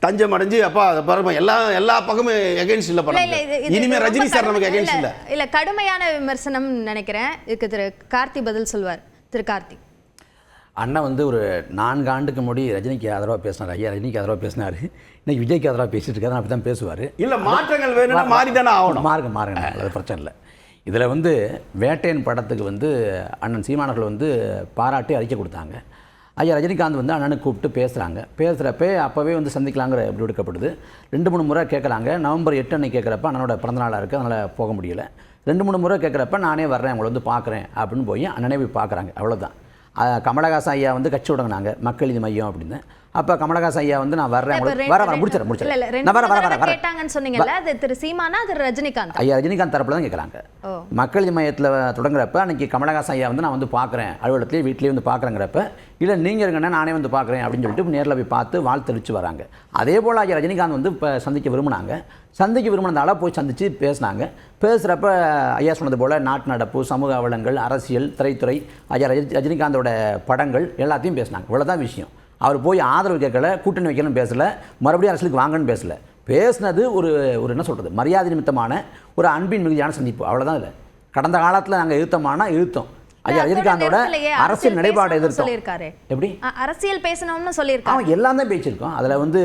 தஞ்சம் அடைஞ்சு அப்பா பாருங்க எல்லா பக்கமும் எகென்ஸ்ட் இல்ல படம். இனிமே ரஜினி சார் நமக்கு எகென்ஸ்ட் இல்ல. கடுமையான விமர்சனம் நினைக்கிறேன். இதுக்கு திரு கார்த்தி பதில் சொல்வார். திரு கார்த்தி, அண்ணா வந்து ஒரு 4 ஆண்டுக்கு முன்னாடி ரஜினிக்கு ஆதரவாக பேசினார். ஐயா ரஜினிக்கு ஆதரவாக பேசினார். இன்னைக்கு விஜய்க்கு ஆதரவாக பேசிட்டு இருக்காரு. அப்படி தான் பேசுவார். இல்லை, மாற்றங்கள் வேணும்னா மாறி தானே ஆகணும். மாறுங்க, அது பிரச்சனை இல்லை. இதில் வந்து வேட்டையன் படத்துக்கு வந்து அண்ணன் சீமானர்கள் வந்து பாராட்டி அறிக்கை கொடுத்தாங்க. ஐயா ரஜினிகாந்த் வந்து அண்ணனுக்கு கூப்பிட்டு பேசுகிறப்ப அப்போவே வந்து சந்திக்கலாங்கிற எப்படி எடுக்கப்படுது. 2-3 முறை கேட்குறாங்க. நவம்பர் 8 அன்னைக்கு கேட்குறப்ப அண்ணனோட பிறந்தநாளாக இருக்குது, அதனால் போக முடியல. 2-3 முறை கேட்குறப்ப நானே வர்றேன், உங்களை வந்து பார்க்குறேன் அப்படின்னு போய் அண்ணனே போய் பார்க்குறாங்க. அவ்வளோதான். கமலஹாசன் ஐயா வந்து கட்சி தொடங்கினாங்க, மக்கள் நீதி மையம் அப்படின்னு. அப்போ கமலஹாசன் ஐயா வந்து நான் வர்றேன், முடிச்சிடறேன். ஐயா ரஜினிகாந்த் தரப்புல தான் கேட்குறாங்க. மக்கள் நீதி மையத்தில் தொடங்குறப்ப அன்றைக்கி கமலஹாசன் ஐயா வந்து நான் வந்து பார்க்குறேன், அலுவலகத்துலேயே வீட்லேயே வந்து பார்க்குறேங்கிறப்ப இல்லை நீங்கள் இருங்கன்னா நானே வந்து பார்க்குறேன் அப்படின்னு சொல்லிட்டு நேரில் போய் பார்த்து வாழ்த்தளிச்சு வராங்க. அதே போல் ஐயா ரஜினிகாந்த் வந்து இப்போ சந்திக்க விரும்பினதால போய் சந்தித்து பேசுகிறப்ப ஐயா சொன்னது போல் நாட்டு நடப்பு, சமூக அவலங்கள், அரசியல், திரைத்துறை, ஐயா ரஜினிகாந்தோட படங்கள் எல்லாத்தையும் பேசினாங்க. இவ்வளோதான் விஷயம். அவர் போய் ஆதரவு கேட்கல, கூட்டணி வைக்கணும்னு பேசலை, மறுபடியும் அரசியலுக்கு வாங்கன்னு பேசலை. பேசினது ஒரு என்ன சொல்கிறது, மரியாதை நிமித்தமான ஒரு அன்பின் மிகுதியான சந்திப்பு, அவ்வளோதான். இல்லை கடந்த காலத்தில் நாங்கள் இழுத்தோம். ஐயா ரஜினிகாந்தோட அரசியல் நிலைப்பாடு எதிர்த்தோம். எப்படி அரசியல் பேசணும்னு சொல்லியிருக்காங்க. எல்லாம் தான் பேசியிருக்கோம். அதில் வந்து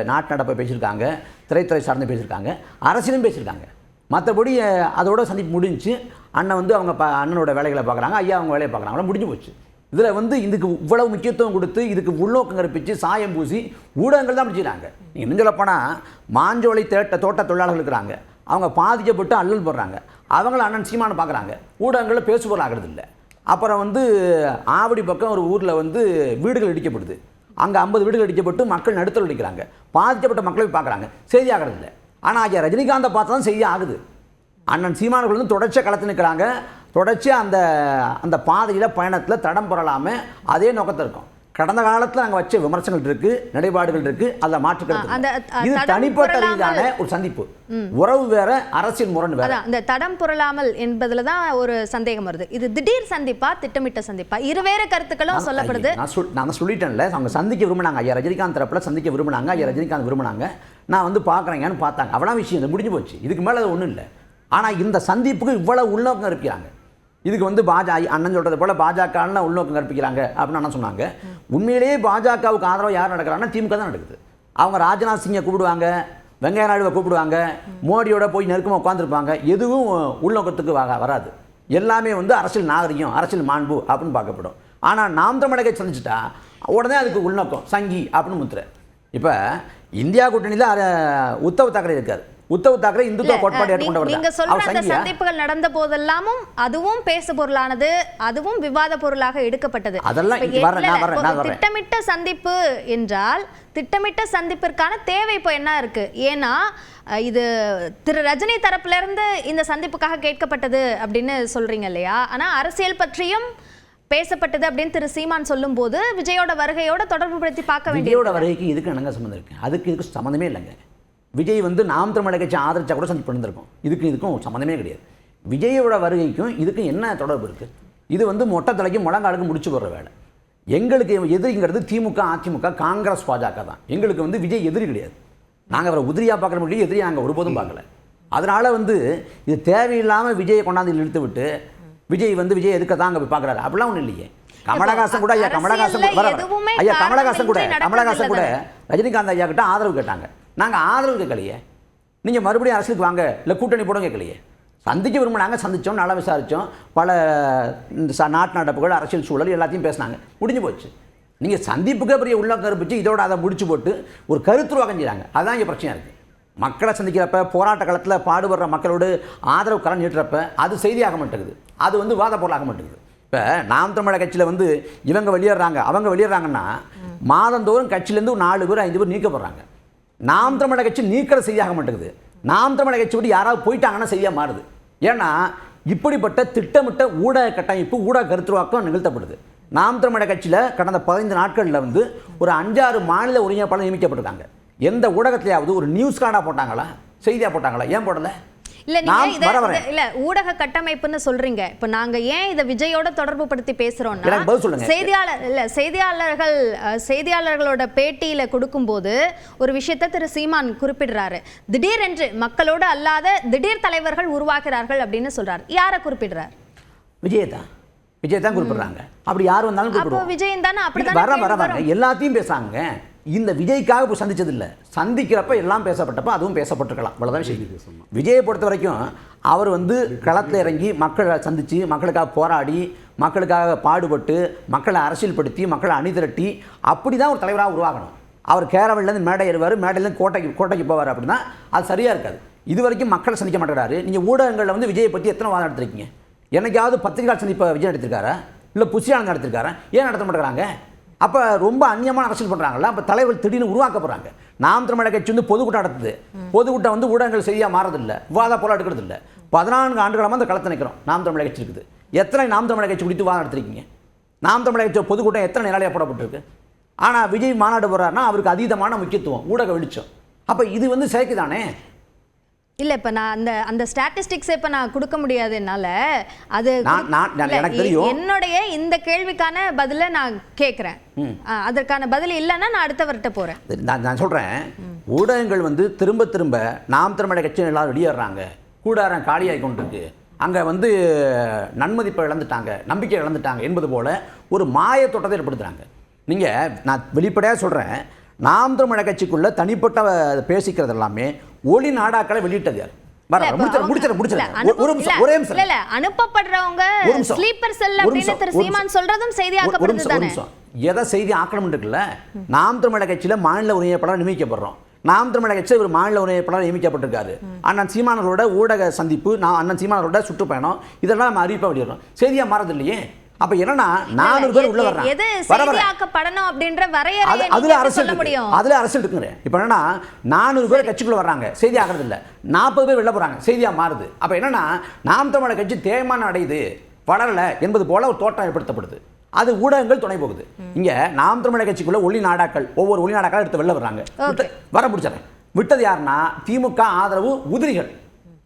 நாட்டு நடப்பை பேசியிருக்காங்க, திரைத்துறை சார்ந்து பேசியிருக்காங்க, அரசியலும் பேசியிருக்காங்க. மற்றபடி அதோட சந்திப்பு முடிஞ்சு அண்ணன் வந்து அவங்க அண்ணனோட வேலைகளை பார்க்குறாங்க, ஐயா அவங்க வேலையை பார்க்குறாங்களா, முடிஞ்சு போச்சு. இதில் வந்து இதுக்கு இவ்வளவு முக்கியத்துவம் கொடுத்து இதுக்கு உள்நோக்கம் கற்பிச்சு சாயம் பூசி ஊடகங்கள் தான் பிடிச்சிக்கிறாங்க. நீங்கள் இன்னும் சொல்லப்போனால் மாஞ்சோலை தோட்ட தொழிலாளர்கள் இருக்கிறாங்க, அவங்க பாதிக்கப்பட்டு அல்லல் போடுறாங்க, அவங்கள அண்ணன் சீமானை பார்க்குறாங்க, ஊடகங்களில் பேசுபொருள் ஆகிறது இல்லை. அப்புறம் வந்து ஆவடி பக்கம் ஒரு ஊரில் வந்து வீடுகள் இடிக்கப்படுது, அங்கே 50 வீடுகள் இடிக்கப்பட்டு மக்கள் நடுத்தல் அடிக்கிறாங்க, பாதிக்கப்பட்ட மக்களை பார்க்குறாங்க, செய்தி ஆகிறது இல்லை. ஆனால் ஐயா ரஜினிகாந்தை பார்த்து தான் செய்தி ஆகுது. அண்ணன் சீமானர்கள் வந்து தொடர்ச்சியாக களத்து நிற்கிறாங்க, தொடர்ச்சியாக அந்த பாதையில் பயணத்தில் தடம் புரளாமல் அதே நோக்கத்தில் இருக்கும். கடந்த காலத்தில் நாங்கள் வச்ச விமர்சனங்கள் இருக்குது, நிலைப்பாடுகள் இருக்குது, அதில் மாற்றுக்கிறது. இது தனிப்பட்ட ரீதியான ஒரு சந்திப்பு, உறவு வேற, அரசியல் முரண் வேற. அந்த தடம் புரளாமல் என்பதில் தான் ஒரு சந்தேகம் வருது. இது திடீர் சந்திப்பா, திட்டமிட்ட சந்திப்பா? இருவேறு கருத்துக்களும் சொல்லப்படுது. நான் சொல்லிட்டேன்ல, அவங்க சந்திக்க விரும்பினாங்க, ஐயா ரஜினிகாந்த் தரப்பில் சந்திக்க விரும்பினாங்க, ஐயா ரஜினிகாந்த் விரும்பினாங்க, நான் வந்து பார்க்குறேங்கன்னு பார்த்தாங்க, அவ்வளோ விஷயம், இது முடிஞ்சு போச்சு. இதுக்கு மேலே அது ஒன்றும் இல்லை. ஆனால் இந்த சந்திப்புக்கு இவ்வளவு உள்நோக்கம் இருப்பாங்க. இதுக்கு வந்து அண்ணன் சொல்கிறது போல் பாஜகன்னு உள்நோக்கம் கற்பிக்கிறாங்க அப்படின்னு அண்ணன் சொன்னாங்க. உண்மையிலேயே பாஜகவுக்கு ஆதரவு யார் நடக்கிறாங்கன்னா திமுக தான் நடக்குது. அவங்க ராஜ்நாத் சிங்கை கூப்பிடுவாங்க, வெங்கையா நாயுடுவை கூப்பிடுவாங்க, மோடியோட போய் நெருக்கமாக உட்காந்துருப்பாங்க. எதுவும் உள்நோக்கத்துக்கு வராது. எல்லாமே வந்து அரசியல் நாகரிகம், அரசியல் மாண்பு அப்படின்னு பார்க்கப்படும். ஆனால் நாம் தமிழக கட்சி சந்திச்சுட்டா உடனே அதுக்கு உள்நோக்கம் சங்கி அப்படின்னு முத்துற. இப்போ இந்தியா கூட்டணியில் உத்தவ் தாக்கரே இருக்கார். உத்தவ் தாக்கரே இந்துத்துவ கோட்பாடு ஏற்றுக்கொண்டவர். நீங்க சொல்ற அந்த சந்திப்புகள் நடந்த போதெல்லாமும் அதுவும் பேசு பொருளானது, அதுவும் விவாத பொருளாக எடுக்கப்பட்டது. அதெல்லாம் திட்டமிட்ட சந்திப்பு என்றால் திட்டமிட்ட சந்திப்பிற்கான தேவை இப்போ என்ன இருக்கு? ஏன்னா இது திரு ரஜினி தரப்புல இருந்து இந்த சந்திப்புக்காக கேட்கப்பட்டது அப்படின்னு சொல்றீங்க இல்லையா? ஆனா அரசியல் பற்றியும் பேசப்பட்டது அப்படின்னு திரு சீமான் சொல்லும் போது விஜயோட வருகையோட தொடர்பு படுத்தி பார்க்க வேண்டிய. விஜயோட வருகைக்கு இதுக்கு என்னங்க சம்மந்தம் இருக்கு? இதுக்கு சம்மந்தமே இல்லைங்க. விஜய் வந்து நாம் தமிழக கட்சி ஆதரிச்சா கூட சந்திப்பு பண்ணிருக்கோம். இதுக்கும் சம்மந்தமே கிடையாது. விஜயோட வருகைக்கும் இதுக்கும் என்ன தொடர்பு இருக்குது? இது வந்து மொட்டை தலைக்கும் முழங்காலுக்கு முடிச்சு போடுற வேலை. எங்களுக்கு எதிரிங்கிறது திமுக, அதிமுக, காங்கிரஸ், பாஜக தான். எங்களுக்கு வந்து விஜய் எதிரி கிடையாது. நாங்கள் அவரை உதிரியாக பார்க்குற முடியும், எதிரி நாங்கள் ஒருபோதும் பார்க்கல. அதனால் வந்து இது தேவையில்லாமல் விஜயை கொண்டாந்து இழுத்து விட்டு விஜய் எதுக்க தான் அங்கே போய் பார்க்குறாரு அப்படிலாம் ஒன்றும் இல்லையே. கமலஹாசன் கூட கமலஹாசன் கூட ரஜினிகாந்த் ஐயா கிட்ட ஆதரவு கேட்டாங்க. நாங்கள் ஆதரவு கேட்கலையே. நீங்கள் மறுபடியும் அரசுக்கு வாங்க, இல்லை கூட்டணி போட கேட்கலையே. சந்திக்க விரும்பினாங்க, சந்தித்தோம், நல்லா விசாரித்தோம், பல நாட்டு நடப்புகள், அரசியல் சூழல் எல்லாத்தையும் பேசினாங்க, முடிஞ்சு போச்சு. நீங்கள் சந்திப்புக்கே பெரிய உள்ள கருப்பிச்சு இதோட அதை முடிச்சு போட்டு ஒரு கருத்துருவாக்கம் செய்கிறாங்க. அதுதான் இங்கே பிரச்சனையாக இருக்குது. மக்களை சந்திக்கிறப்ப, போராட்ட காலத்தில் பாடுபடுற மக்களோடு ஆதரவு கடன் நீட்டுறப்ப அது செய்தியாக மாட்டேங்குது, அது வந்து வாத பொருளாக மாட்டேங்குது. இப்போ நாம் தமிழக கட்சியில் வந்து இவங்க வெளியேறாங்க, அவங்க வெளியேறாங்கன்னா மாதந்தோறும் கட்சியிலேருந்து 4 பேர் 5 பேர் நீக்கப்படுறாங்க. நாம் தமிழக கட்சி நீக்கிற செய்தியாக மாட்டேங்குது. நாம் தமிழக கட்சி விட்டு யாராவது போயிட்டாங்கன்னா செய்தியாக மாறுது. ஏன்னா இப்படிப்பட்ட திட்டமிட்ட ஊடக கட்டமைப்பு, ஊடக கருத்துருவாக்கம் நிகழ்த்தப்படுது. நாம் தமிழக கட்சியில் கடந்த 15 நாட்களில் வந்து ஒரு 5-6 மாநில ஒருங்கிணைப்பாளர் நியமிக்கப்பட்டிருக்காங்க. எந்த ஊடகத்திலேயாவது ஒரு நியூஸ் கார்டாக போட்டாங்களா, செய்தியாக போட்டாங்களா? ஏன் போடலை? இல்ல நீங்க இல்ல ஊடக கட்டமைப்புன்னு சொல்றீங்க. இப்ப நாங்க ஏன் இத விஜயோட தொடர்பு படுத்தி பேசுறோம்னா, செய்தியாளர்களோட பேட்டியில கொடுக்கும்போது ஒரு விஷயத்தை திரு சீமான் குறிப்பிடுறாரு. திடீரென்று மக்களோடு அல்லாத திடீர் தலைவர்கள் உருவாகிறார்கள் அப்படின்னு சொல்றாரு. யாரை குறிப்பிடுறார்? விஜய் தான் குறிப்பிடுறாங்க. அப்படி யார் வந்தாலும் குறிப்பிடுவோம். விஜயன் தானே அப்படி வர எல்லாத்தையும் பேசாங்க. இந்த விஜய்க்காக இப்போ சந்திச்சது இல்லை. சந்திக்கிறப்ப எல்லாம் பேசப்பட்டப்ப அதுவும் பேசப்பட்டிருக்கலாம். அவ்வளோதான் விஷயம். விஜயை பொறுத்த வரைக்கும் அவர் வந்து களத்தில் இறங்கி மக்களை சந்தித்து மக்களுக்காக போராடி மக்களுக்காக பாடுபட்டு மக்களை அரசியல்படுத்தி மக்களை அணிதிரட்டி அப்படி தான் ஒரு தலைவராக உருவாகணும். அவர் கேரவன்லேருந்து மேடை ஏறுவார், மேடையிலேருந்து கோட்டைக்கு போவார். அப்படின்னா அது சரியாக இருக்காது. இது வரைக்கும் மக்களை சந்திக்க மாட்டேங்கிறாரு. நீங்கள் ஊடகங்களில் வந்து விஜயை பற்றி எத்தனை வாதம் எடுத்துருக்கீங்க? என்னைக்காவது பத்திரிகை சந்திப்பை விஜய் நடத்திருக்காரா? இல்லை புஷியானந்த் நடத்திருக்காரா? ஏன் நடத்த மாட்டேங்கிறாங்க? அப்போ ரொம்ப அந்நியமான அரசியல் பண்ணுறாங்கல்ல. அப்போ தலைவர்கள் திடீர்னு உருவாக்கப்படுறாங்க. நாம் தமிழர் கட்சி வந்து பொதுக்கூட்டம் நடத்துது. பொதுக்கூட்டம் வந்து ஊடகங்கள் செய்தியாக மாறதில்லை, விவாத போல எடுக்கிறது இல்லை. 14 ஆண்டுகளமாக அந்த களத்தை நிற்கிறோம். நாம் தமிழர் கட்சி இருக்குது. எத்தனை நாம் தமிழர் கட்சி குறித்து வாதம் எடுத்திருக்கீங்க? நாம் தமிழர் கட்சி பொதுக்கூட்டம் எத்தனை நிலையாக போடப்பட்டிருக்கு? ஆனால் விஜய் மாநாடு போகிறாருன்னா அவருக்கு அதீதமான முக்கியத்துவம், ஊடக வெளிச்சம். அப்போ இது வந்து செயற்கை தானே. இல்லை, இப்போ நான் அந்த ஸ்டாட்டிஸ்டிக்ஸை இப்போ நான் கொடுக்க முடியாது என்னால். அது எனக்கு தெரியும். என்னுடைய இந்த கேள்விக்கான பதிலை நான் கேட்குறேன். அதற்கான பதில் இல்லைன்னா நான் அடுத்தவர்கிட்ட போகிறேன். நான் சொல்கிறேன், ஊடகங்கள் வந்து திரும்ப நாம் தமிழர் கட்சி எல்லாரும் வெளியேறாங்க, கூடாரம் காலியாகி கொண்டிருக்கு, அங்கே வந்து நன்மதிப்பை இழந்துட்டாங்க, நம்பிக்கை இழந்துட்டாங்க என்பது போல் ஒரு மாய தோட்டத்தை ஏற்படுத்துகிறாங்க. நீங்கள் நான் வெளிப்படையாக சொல்கிறேன், நாம் தமிழர் கட்சிக்குள்ள தனிப்பட்ட பேசிக்கிறது எல்லாமே ஒளி நாடாக்களை வெளியிட்டது யார்? அனுப்பப்படுறவங்க ஸ்லீப்பர் செல் அப்படின்னு திரு சீமான் சொல்றதும் செய்தியாக்கப்படுது தானே. எதை செய்தி ஆக்கணும் இருக்குல்ல. நாம் தமிழர் கட்சியில மாநில ஒருங்கிணைப்பாளர் நியமிக்கப்படுறோம். நாம் தமிழர் கட்சியில் ஒரு மாநில ஒருங்கிணைப்பாளர் நியமிக்கப்பட்டிருக்காரு. அண்ணன் சீமானவரோட ஊடக சந்திப்பு, அண்ணன் சீமானவரோட சுற்றுப்பயணம், இதெல்லாம் நம்ம அறிவிப்பா வெளியிடுறோம். செய்தியா மாறது இல்லையே. அப்ப என்னன்னா 400 பேர் உள்ள வர்றாங்க. எது செய்தியாக்கப்படணும் அப்படின்ற வரையறையை அதுல அரசியல் முடியும். அதுல அரசியல் இருக்குங்க. இப்ப என்னன்னா 400 பேர் கட்சிக்குள்ள வர்றாங்க, செய்தி ஆகிறது இல்ல. 40 பேர் வெளில போறாங்க, செய்தியா மாறுது. அப்ப என்னன்னா நாம் தமிழர் கட்சி தேய்மானம் அடையுது, வளரல என்பது போல ஒரு தோட்டம் ஏற்படுத்தப்படுது. அது ஊடகங்கள் துணை போகுது. இங்க நாம் தமிழர் கட்சிக்குள்ள ஒளி நாடாக்கள், ஒவ்வொரு ஒளி நாடாக்கள் எடுத்து வெளில வர்றாங்க. வர முடிச்சாங்க. விட்டது யாருன்னா திமுக ஆதரவு உதிரிகள்.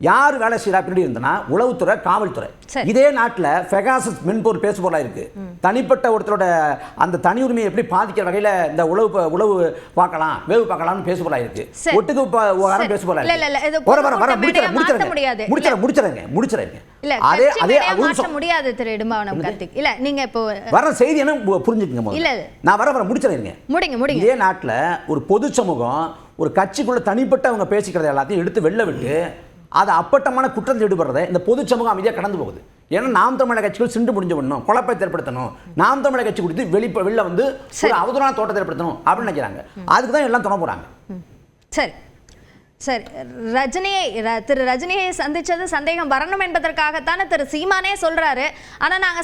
யார் வேலை செய்யறா பின்னாடி இருந்தனா உளவுத்துறை, காவல்துறை. இதே நாட்டில் பெகாசஸ் மென்பொருள் பேசுபொருளாக இருக்கு. தனிப்பட்ட ஒருத்தரோட அந்த தனி உரிமையை எப்படி பாதிக்கிற வகையில் இந்த உளவு பார்க்கலாம், வேவு பார்க்கலாம்னு பேசுபொருளாக இருக்கு. ஒட்டுக்கு பேசுபொருளாக முடிச்சிருங்க. அதே அதே முடியாது திரு இடும்பாவனம் கார்த்திக். இல்ல நீங்க இப்போ வர செய்தி என்ன புரிஞ்சுக்கங்க. இல்ல நான் வர முடிச்சிருங்க. முடிங்க. இதே நாட்டில் ஒரு பொது சமூகம் ஒரு கட்சிக்குள்ள தனிப்பட்ட அவங்க பேசிக்கிறத எல்லாத்தையும் எடுத்து வெளில விட்டு அது அப்பட்டமான குற்றத்தில் ஈடுபடுறதை இந்த பொது சமூகம் அமைதியாக கடந்து போகுது. ஏன்னா நாம் தமிழர் கட்சிகள் சிண்டு முடிஞ்சு பண்ணணும், குழப்பத்தை ஏற்படுத்தணும், நாம் தமிழர் கட்சி குறித்து வெளில வந்து ஒரு அவதூறான தோட்டத்தை ஏற்படுத்தணும் அப்படின்னு நினைக்கிறாங்க. அதுக்கு தான் எல்லாம் துணை போகிறாங்க. சரி திரு ரஜினியை சந்திச்சது சந்தேகம் வரணும் என்பதற்காகத்தானே திரு சீமானே சொல்றாரு. ஆனா நாங்க